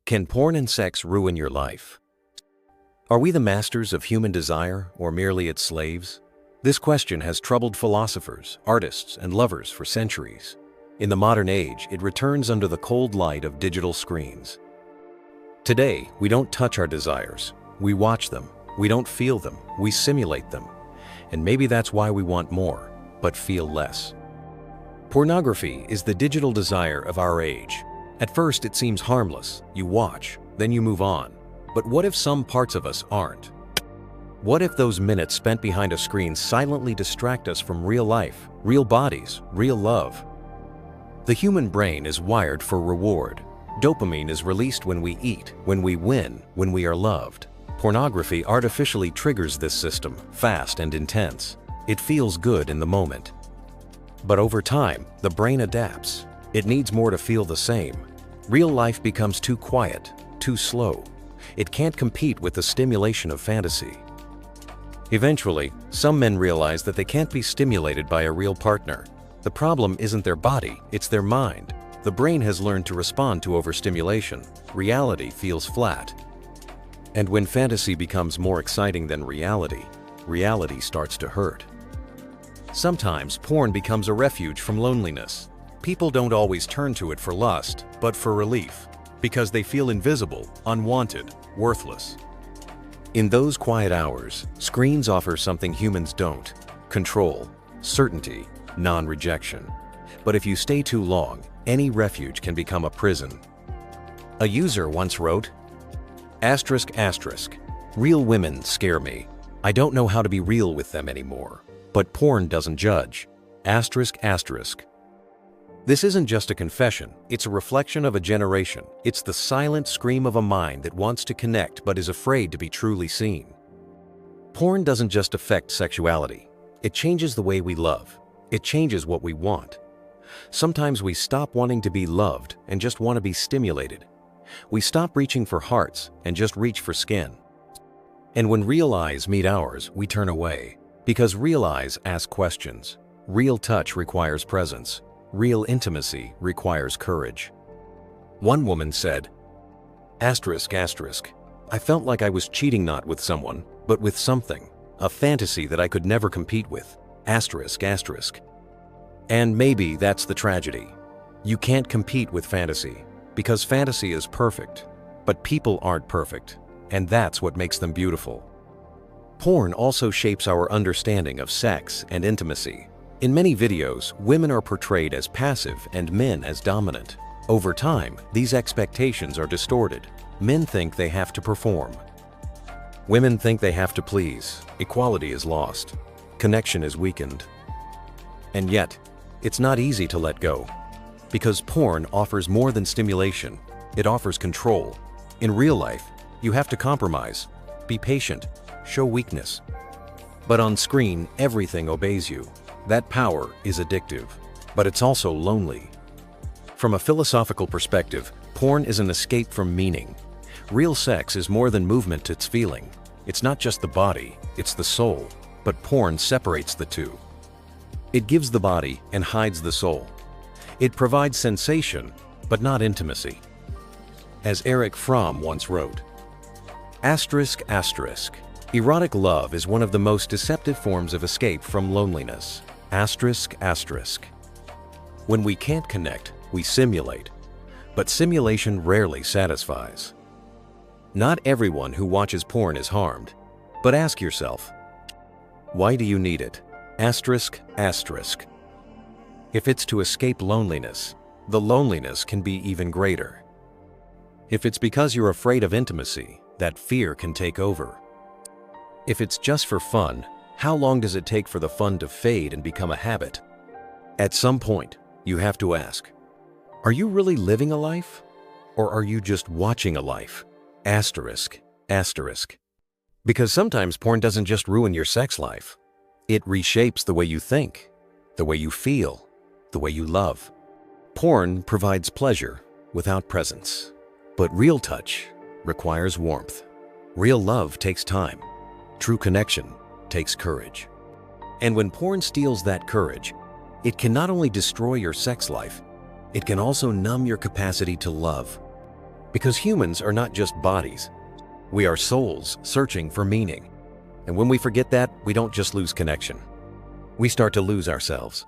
Can porn and sex ruin your life? Are we the masters of human desire or merely its slaves? This question has troubled philosophers, artists, and lovers for centuries. In the modern age, it returns under the cold light of digital screens. Today, we don't touch our desires. We watch them. We don't feel them. We simulate them. And maybe that's why we want more, but feel less. Pornography is the digital desire of our age. At first, it seems harmless. You watch, then you move on. But what if some parts of us aren't? What if those minutes spent behind a screen silently distract us from real life, real bodies, real love? The human brain is wired for reward. Dopamine is released when we eat, when we win, when we are loved. Pornography artificially triggers this system, fast and intense. It feels good in the moment. But over time, the brain adapts. It needs more to feel the same. Real life becomes too quiet, too slow. It can't compete with the stimulation of fantasy. Eventually, some men realize that they can't be stimulated by a real partner. The problem isn't their body, it's their mind. The brain has learned to respond to overstimulation. Reality feels flat. And when fantasy becomes more exciting than reality, reality starts to hurt. Sometimes porn becomes a refuge from loneliness. People don't always turn to it for lust, but for relief, because they feel invisible, unwanted, worthless. In those quiet hours, screens offer something humans don't: control, certainty, non-rejection. But if you stay too long, any refuge can become a prison. A user once wrote, ***, real women scare me. I don't know how to be real with them anymore. But porn doesn't judge. ***. This isn't just a confession, it's a reflection of a generation. It's the silent scream of a mind that wants to connect but is afraid to be truly seen. Porn doesn't just affect sexuality. It changes the way we love. It changes what we want. Sometimes we stop wanting to be loved and just want to be stimulated. We stop reaching for hearts and just reach for skin. And when real eyes meet ours, we turn away. Because real eyes ask questions. Real touch requires presence. Real intimacy requires courage. One woman said, ***, I felt like I was cheating not with someone, but with something, a fantasy that I could never compete with. ***. And maybe that's the tragedy. You can't compete with fantasy, because fantasy is perfect, but people aren't perfect, and that's what makes them beautiful. Porn also shapes our understanding of sex and intimacy. In many videos, women are portrayed as passive and men as dominant. Over time, these expectations are distorted. Men think they have to perform. Women think they have to please. Equality is lost. Connection is weakened. And yet, it's not easy to let go. Because porn offers more than stimulation. It offers control. In real life, you have to compromise, be patient, show weakness. But on screen, everything obeys you. That power is addictive, but it's also lonely. From a philosophical perspective, porn is an escape from meaning. Real sex is more than movement, it's feeling. It's not just the body, it's the soul, but porn separates the two. It gives the body and hides the soul. It provides sensation, but not intimacy. As Erich Fromm once wrote, ***, erotic love is one of the most deceptive forms of escape from loneliness. ***. When we can't connect, we simulate. But simulation rarely satisfies. Not everyone who watches porn is harmed. But ask yourself, why do you need it? ***. If it's to escape loneliness, the loneliness can be even greater. If it's because you're afraid of intimacy, that fear can take over. If it's just for fun, how long does it take for the fun to fade and become a habit? At some point, you have to ask, are you really living a life? Or are you just watching a life? ***. Because sometimes porn doesn't just ruin your sex life. It reshapes the way you think, the way you feel, the way you love. Porn provides pleasure without presence. But real touch requires warmth. Real love takes time. True connection takes courage. And when porn steals that courage, it can not only destroy your sex life, it can also numb your capacity to love. Because humans are not just bodies. We are souls searching for meaning. And when we forget that, we don't just lose connection. We start to lose ourselves.